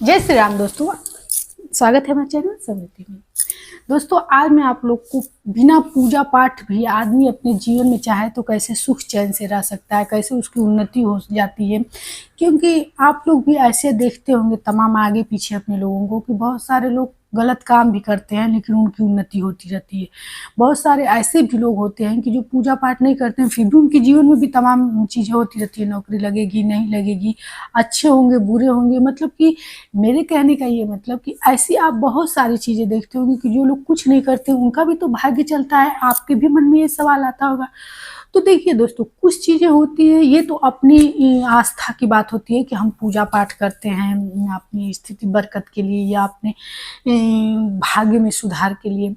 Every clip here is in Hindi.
जय श्री राम दोस्तों, स्वागत है मेरे चैनल समृद्धि में। दोस्तों आज मैं आप लोग को बिना पूजा पाठ भी आदमी अपने जीवन में चाहे तो कैसे सुख चैन से रह सकता है, कैसे उसकी उन्नति हो जाती है। क्योंकि आप लोग भी ऐसे देखते होंगे तमाम आगे पीछे अपने लोगों को कि बहुत सारे लोग गलत काम भी करते हैं लेकिन उनकी उन्नति होती रहती है। बहुत सारे ऐसे भी लोग होते हैं कि जो पूजा पाठ नहीं करते हैं फिर भी उनके जीवन में भी तमाम चीज़ें होती रहती है, नौकरी लगेगी नहीं लगेगी, अच्छे होंगे बुरे होंगे। मतलब कि मेरे कहने का ये मतलब कि ऐसी आप बहुत सारी चीज़ें देखते होंगे कि जो लोग कुछ नहीं करते उनका भी तो भाग्य चलता है। आपके भी मन में ये सवाल आता होगा। तो देखिए दोस्तों, कुछ चीज़ें होती हैं, ये तो अपनी आस्था की बात होती है कि हम पूजा पाठ करते हैं अपनी स्थिति बरकत के लिए या अपने भाग्य में सुधार के लिए।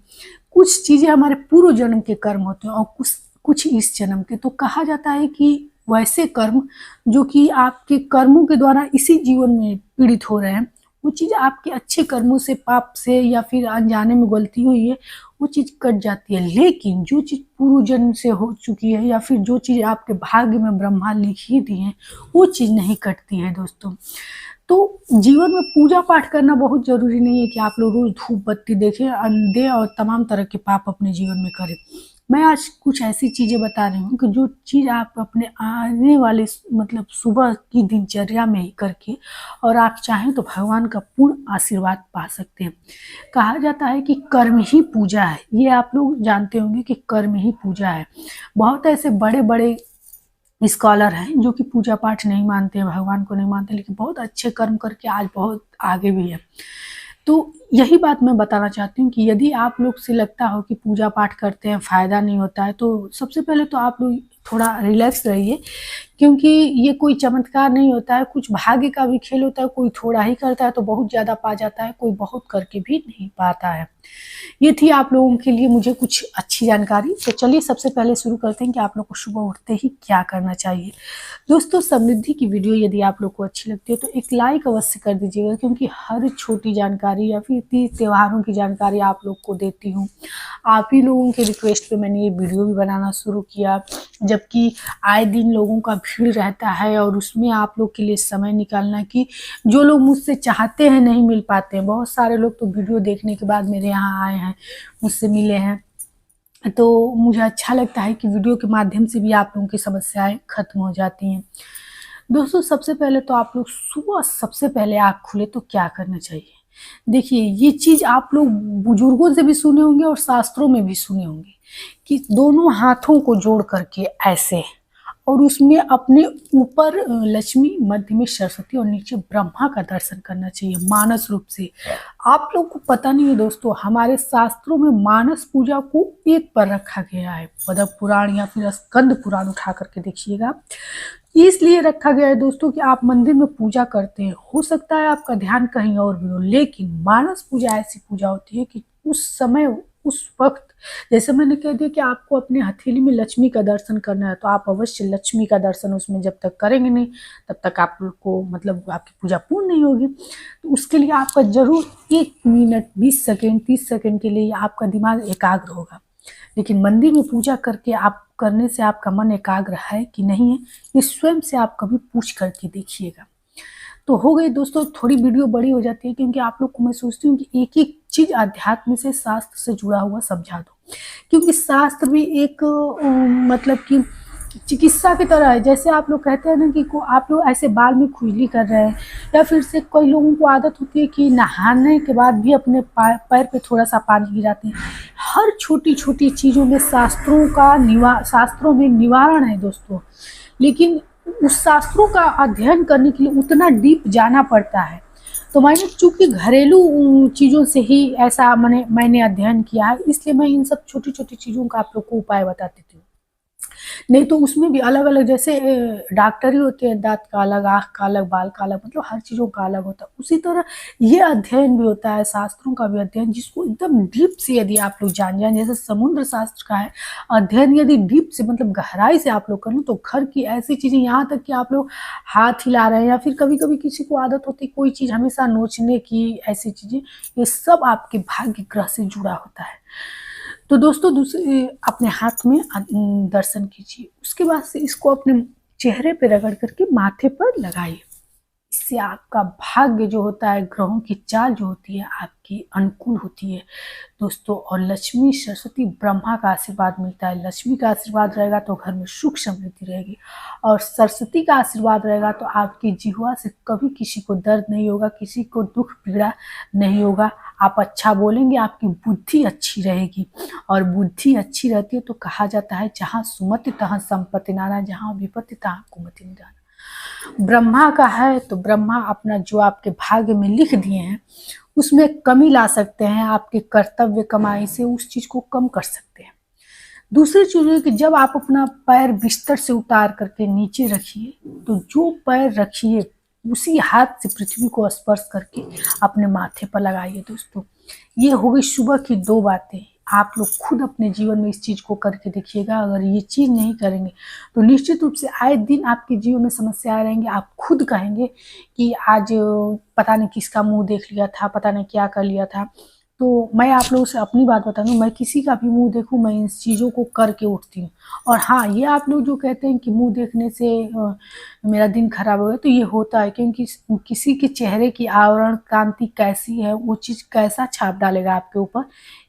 कुछ चीज़ें हमारे पूर्व जन्म के कर्म होते हैं और कुछ कुछ इस जन्म के। तो कहा जाता है कि वैसे कर्म जो कि आपके कर्मों के द्वारा इसी जीवन में पीड़ित हो रहे हैं, वो चीज़ आपके अच्छे कर्मों से, पाप से या फिर अनजाने में गलती हुई है, वो चीज़ कट जाती है। लेकिन जो चीज़ पूर्व जन्म से हो चुकी है या फिर जो चीज़ आपके भाग्य में ब्रह्मा लिख ही दी है, वो चीज़ नहीं कटती है दोस्तों। तो जीवन में पूजा पाठ करना बहुत ज़रूरी नहीं है कि आप लोग रोज़ धूप बत्ती दें और तमाम तरह के पाप अपने जीवन में करें। मैं आज कुछ ऐसी चीज़ें बता रही हूँ कि जो चीज़ आप अपने आने वाले मतलब सुबह की दिनचर्या में ही करके और आप चाहें तो भगवान का पूर्ण आशीर्वाद पा सकते हैं। कहा जाता है कि कर्म ही पूजा है। ये आप लोग जानते होंगे कि कर्म ही पूजा है। बहुत ऐसे बड़े बड़े स्कॉलर हैं जो कि पूजा पाठ नहीं मानते हैं, भगवान को नहीं मानते, लेकिन बहुत अच्छे कर्म करके आज बहुत आगे भी है। तो यही बात मैं बताना चाहती हूँ कि यदि आप लोग से लगता हो कि पूजा पाठ करते हैं फ़ायदा नहीं होता है, तो सबसे पहले तो आप लोग थोड़ा रिलैक्स रहिए। क्योंकि ये कोई चमत्कार नहीं होता है, कुछ भाग्य का भी खेल होता है। कोई थोड़ा ही करता है तो बहुत ज़्यादा पा जाता है, कोई बहुत करके भी नहीं पाता है। ये थी आप लोगों के लिए मुझे कुछ अच्छी जानकारी। तो चलिए सबसे पहले शुरू करते हैं कि आप लोग को सुबह उठते ही क्या करना चाहिए। दोस्तों, समृद्धि की वीडियो यदि आप लोग को अच्छी लगती है तो एक लाइक अवश्य कर दीजिएगा, क्योंकि हर छोटी जानकारी या फिर तीज त्योहारों की जानकारी आप लोग को देती हूँ। आप ही लोगों के रिक्वेस्ट पे मैंने ये वीडियो भी बनाना शुरू किया, जबकि आए दिन लोगों का भीड़ रहता है और उसमें आप लोग के लिए समय निकालना कि जो लोग मुझसे चाहते हैं नहीं मिल पाते हैं। बहुत सारे लोग तो वीडियो देखने के बाद मेरे यहाँ आए हैं, मुझसे मिले हैं। तो मुझे अच्छा लगता है कि वीडियो के माध्यम से भी आप लोगों की समस्याएं खत्म हो जाती हैं। दोस्तों, सबसे पहले तो आप लोग सुबह सबसे पहले आँख खुले तो क्या करना चाहिए। देखिए, ये चीज़ आप लोग बुजुर्गों से भी सुने होंगे और शास्त्रों में भी सुने होंगे कि दोनों हाथों को जोड़ करके ऐसे और उसमें अपने ऊपर लक्ष्मी, मध्य में सरस्वती और नीचे ब्रह्मा का दर्शन करना चाहिए मानस रूप से। आप लोग को पता नहीं है दोस्तों, हमारे शास्त्रों में मानस पूजा को एक पर रखा गया है। पद्म पुराण या फिर स्कंद पुराण उठा करके देखिएगा। इसलिए रखा गया है दोस्तों कि आप मंदिर में पूजा करते हैं, हो सकता है आपका ध्यान कहीं और भी हो, लेकिन मानस पूजा ऐसी पूजा होती है कि उस समय उस वक्त, जैसे मैंने कह दिया कि आपको अपने हथेली में लक्ष्मी का दर्शन करना है, तो आप अवश्य लक्ष्मी का दर्शन उसमें जब तक करेंगे नहीं तब तक आपको मतलब आपकी पूजा पूर्ण नहीं होगी। तो उसके लिए आपका जरूर 1 मिनट 20 सेकेंड 30 सेकेंड के लिए आपका दिमाग एकाग्र होगा। लेकिन मंदिर में पूजा करके आप करने से आपका मन एकाग्र है कि नहीं है, ये स्वयं से आप कभी पूछ करके देखिएगा। तो हो गई दोस्तों, थोड़ी वीडियो बड़ी हो जाती है क्योंकि आप लोग को मैं सोचती हूँ कि एक एक चीज़ अध्यात्म से, शास्त्र से जुड़ा हुआ समझा दो। क्योंकि शास्त्र भी एक मतलब कि चिकित्सा की तरह है। जैसे आप लोग कहते हैं ना कि आप लोग ऐसे बाल में खुजली कर रहे हैं, या फिर से कोई लोगों को आदत होती है कि नहाने के बाद भी अपने पैर पे थोड़ा सा पानी गिराते हैं। हर छोटी छोटी चीज़ों में शास्त्रों में निवारण है दोस्तों। लेकिन उस शास्त्रों का अध्ययन करने के लिए उतना डीप जाना पड़ता है। तो मैंने चूंकि घरेलू चीज़ों से ही ऐसा मैंने अध्ययन किया है, इसलिए मैं इन सब छोटी छोटी चीज़ों का आप लोग को उपाय बता देती हूँ। नहीं तो उसमें भी अलग अलग, जैसे डॉक्टर ही होते हैं, दांत का अलग, आँख का अलग, बाल का अलग, मतलब हर चीज़ों का अलग होता है। उसी तरह ये अध्ययन भी होता है, शास्त्रों का भी अध्ययन, जिसको एकदम डीप से यदि आप लोग जान जाएं, जैसे समुद्र शास्त्र का है अध्ययन, यदि डीप से मतलब गहराई से आप लोग करें तो घर की ऐसी चीज़ें, यहाँ तक कि आप लोग हाथ हिला रहे हैं या फिर कभी कभी किसी को आदत होती है कोई चीज़ हमेशा नोचने की, ऐसी चीज़ें, ये सब आपके भाग्य ग्रह से जुड़ा होता है। तो दोस्तों, दूसरे अपने हाथ में दर्शन कीजिए। उसके बाद से इसको अपने चेहरे पे रगड़ करके माथे पर लगाइए। इससे आपका भाग्य जो होता है, ग्रहों की चाल जो होती है आपकी अनुकूल होती है दोस्तों। और लक्ष्मी, सरस्वती, ब्रह्मा का आशीर्वाद मिलता है। लक्ष्मी का आशीर्वाद रहेगा तो घर में सुख समृद्धि रहेगी, और सरस्वती का आशीर्वाद रहेगा तो आपकी जिह्वा से कभी किसी को दर्द नहीं होगा, किसी को दुख पीड़ा नहीं होगा। आप अच्छा बोलेंगे, आपकी बुद्धि अच्छी रहेगी, और बुद्धि अच्छी रहती है तो कहा जाता है जहाँ सुमति तहाँ संपत्ति नाना, जहाँ विपत्ति तहाँ कुमति निदान। ब्रह्मा का है तो ब्रह्मा अपना जो आपके भाग्य में लिख दिए हैं उसमें कमी ला सकते हैं, आपके कर्तव्य कमाई से उस चीज को कम कर सकते हैं। दूसरी चीज है कि जब आप अपना पैर बिस्तर से उतार करके नीचे रखिए तो जो पैर रखिए उसी हाथ से पृथ्वी को स्पर्श करके अपने माथे पर लगाइए दोस्तों। ये हो गई सुबह की 2 बातें। आप लोग खुद अपने जीवन में इस चीज को करके देखिएगा। अगर ये चीज नहीं करेंगे तो निश्चित रूप से आए दिन आपके जीवन में समस्याएं रहेंगी। आप खुद कहेंगे कि आज पता नहीं किसका मुंह देख लिया था, पता नहीं क्या कर लिया था। तो मैं आप लोगों से अपनी बात बता दूं, मैं किसी का भी मुंह देखूं मैं इन चीज़ों को करके उठती हूँ। और हाँ, ये आप लोग जो कहते हैं कि मुंह देखने से मेरा दिन खराब हो गया, तो ये होता है क्योंकि किसी के चेहरे की आवरण कांति कैसी है, वो चीज़ कैसा छाप डालेगा आपके ऊपर,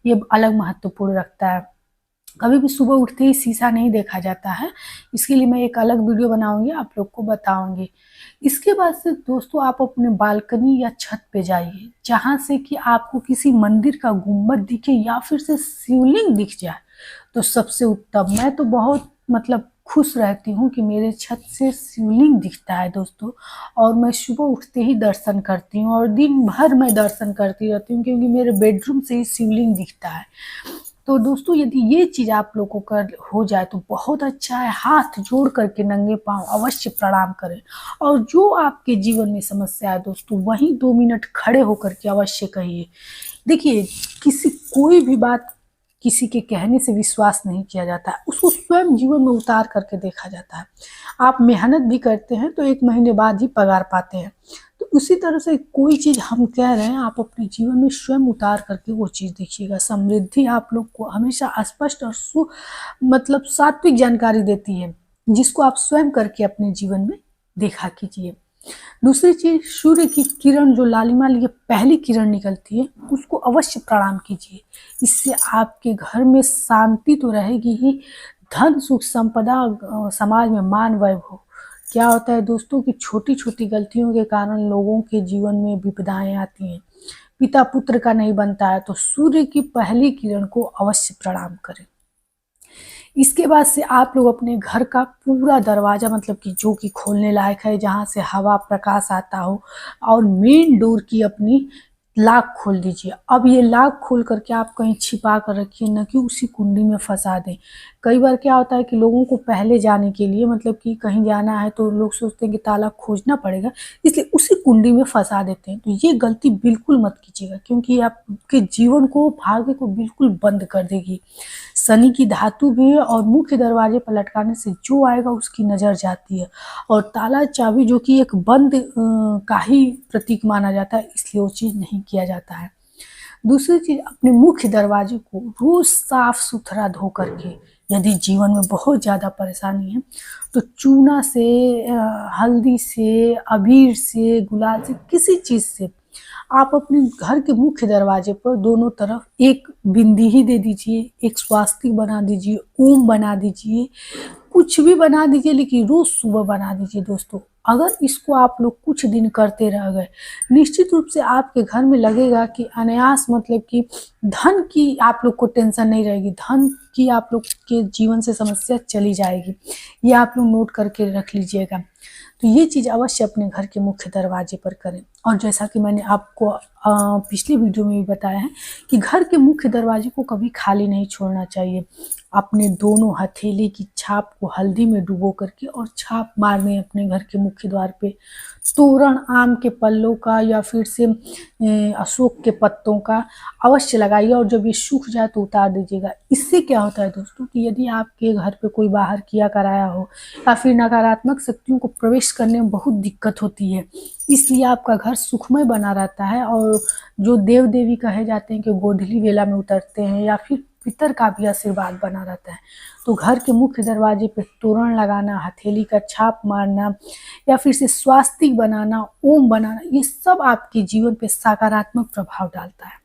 ये अलग महत्वपूर्ण रखता है। कभी भी सुबह उठते ही शीशा नहीं देखा जाता है, इसके लिए मैं एक अलग वीडियो बनाऊंगी, आप लोग को बताऊंगी। इसके बाद से दोस्तों आप अपने बालकनी या छत पे जाइए जहाँ से कि आपको किसी मंदिर का गुम्बद दिखे या फिर से शिवलिंग दिख जाए तो सबसे उत्तम। मैं तो बहुत खुश रहती हूँ कि मेरे छत से शिवलिंग दिखता है दोस्तों, और मैं सुबह उठते ही दर्शन करती हूँ और दिन भर मैं दर्शन करती रहती हूँ क्योंकि मेरे बेडरूम से ही शिवलिंग दिखता है। तो दोस्तों यदि ये चीज़ आप लोगों को कर हो जाए तो बहुत अच्छा है। हाथ जोड़ करके नंगे पांव अवश्य प्रणाम करें, और जो आपके जीवन में समस्या है दोस्तों वहीं 2 मिनट खड़े होकर के अवश्य कहिए। देखिए, कोई भी बात किसी के कहने से विश्वास नहीं किया जाता है, उसको स्वयं जीवन में उतार करके देखा जाता है। आप मेहनत भी करते हैं तो 1 महीने बाद ही पगार पाते हैं। तो उसी तरह से कोई चीज़ हम कह रहे हैं, आप अपने जीवन में स्वयं उतार करके वो चीज़ देखिएगा। समृद्धि आप लोग को हमेशा स्पष्ट और सात्विक जानकारी देती है, जिसको आप स्वयं करके अपने जीवन में देखा कीजिए। दूसरी चीज, सूर्य की किरण जो लालिमा लिए पहली किरण निकलती है उसको अवश्य प्रणाम कीजिए। इससे आपके घर में शांति तो रहेगी ही, धन सुख संपदा, समाज में मान वैभव। क्या होता है दोस्तों कि छोटी छोटी गलतियों के कारण लोगों के जीवन में विपदाएं आती हैं। पिता पुत्र का नहीं बनता है, तो सूर्य की पहली किरण को अवश्य प्रणाम करें। इसके बाद से आप लोग अपने घर का पूरा दरवाजा कि जो कि खोलने लायक है, जहाँ से हवा प्रकाश आता हो, और मेन डोर की अपनी लॉक खोल दीजिए। अब ये लॉक खोल करके आप कहीं छिपा कर रखिए, न कि उसी कुंडी में फंसा दें। कई बार क्या होता है कि लोगों को पहले जाने के लिए कि कहीं जाना है तो लोग सोचते हैं कि ताला खोजना पड़ेगा, इसलिए उसी कुंडी में फंसा देते हैं। तो ये गलती बिल्कुल मत कीजिएगा, क्योंकि ये आपके जीवन को, भाग्य को बिल्कुल बंद कर देगी। शनि की धातु भी है, और मुख्य दरवाजे पर लटकाने से जो आएगा उसकी नज़र जाती है। और ताला चाबी जो कि एक बंद का ही प्रतीक माना जाता है, इसलिए वो चीज़ नहीं किया जाता है। दूसरी चीज़, अपने मुख्य दरवाजे को रोज साफ सुथरा धो करके, यदि जीवन में बहुत ज़्यादा परेशानी है तो चूना से, हल्दी से, अबीर से, गुलाल से, किसी चीज़ से आप अपने घर के मुख्य दरवाजे पर दोनों तरफ एक बिंदी ही दे दीजिए, एक स्वास्तिक बना दीजिए, ओम बना दीजिए, कुछ भी बना दीजिए, लेकिन रोज सुबह बना दीजिए दोस्तों। अगर इसको आप लोग कुछ दिन करते रह गए, निश्चित रूप से आपके घर में लगेगा कि अनायास कि धन की आप लोग को टेंशन नहीं रहेगी, धन की आप लोग के जीवन से समस्या चली जाएगी। ये आप लोग नोट करके रख लीजिएगा। तो ये चीज़ अवश्य अपने घर के मुख्य दरवाजे पर करें। और जैसा कि मैंने आपको पिछले वीडियो में भी बताया है कि घर के मुख्य दरवाजे को कभी खाली नहीं छोड़ना चाहिए। अपने दोनों हथेली की छाप को हल्दी में डुबो करके और छाप मारने अपने घर के मुख्य द्वार पे। तोरण आम के पल्लों का या फिर से अशोक के पत्तों का अवश्य लगाइए, और जब ये सूख जाए तो उतार दीजिएगा। इससे क्या होता है दोस्तों कि यदि आपके घर पे कोई बाहर किया कराया हो या फिर नकारात्मक शक्तियों को प्रवेश करने में बहुत दिक्कत होती है, इसलिए आपका घर सुखमय बना रहता है। और जो देव देवी कहे जाते हैं कि गोधूली वेला में उतरते हैं या फिर पितर का भी आशीर्वाद बना रहता है। तो घर के मुख्य दरवाजे पे तोरण लगाना, हथेली का छाप मारना या फिर से स्वास्तिक बनाना, ओम बनाना, ये सब आपके जीवन पे सकारात्मक प्रभाव डालता है।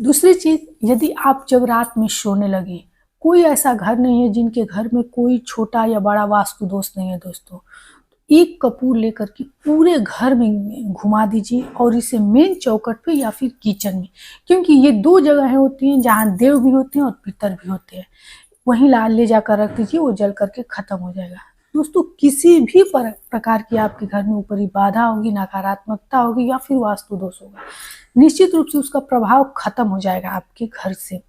दूसरी चीज, यदि आप जब रात में सोने लगे, कोई ऐसा घर नहीं है जिनके घर में कोई छोटा या बड़ा वास्तु दोष नहीं है दोस्तों, एक कपूर लेकर के पूरे घर में घुमा दीजिए और इसे मेन चौखट पे या फिर किचन में, क्योंकि ये दो जगहें होती हैं जहाँ देव भी होते हैं और पितर भी होते हैं, वहीं ले जाकर रख दीजिए, वो जल करके खत्म हो जाएगा। दोस्तों, किसी भी प्रकार की आपके घर में ऊपरी बाधा होगी, नकारात्मकता होगी या फिर वास्तु दोष होगा, निश्चित रूप से उसका प्रभाव खत्म हो जाएगा आपके घर से।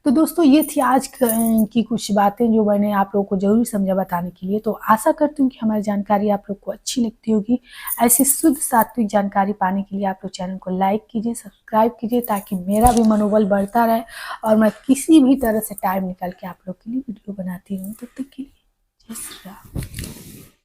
तो दोस्तों, ये थी आज की कुछ बातें जो मैंने आप लोगों को जरूर समझा बताने के लिए। तो आशा करती हूँ कि हमारी जानकारी आप लोग को अच्छी लगती होगी। ऐसी शुद्ध सात्विक जानकारी पाने के लिए आप लोग चैनल को लाइक कीजिए, सब्सक्राइब कीजिए, ताकि मेरा भी मनोबल बढ़ता रहे और मैं किसी भी तरह से टाइम निकाल के आप लोग के लिए वीडियो बनाती रहूँ। तब तक के लिए जय श्री राम।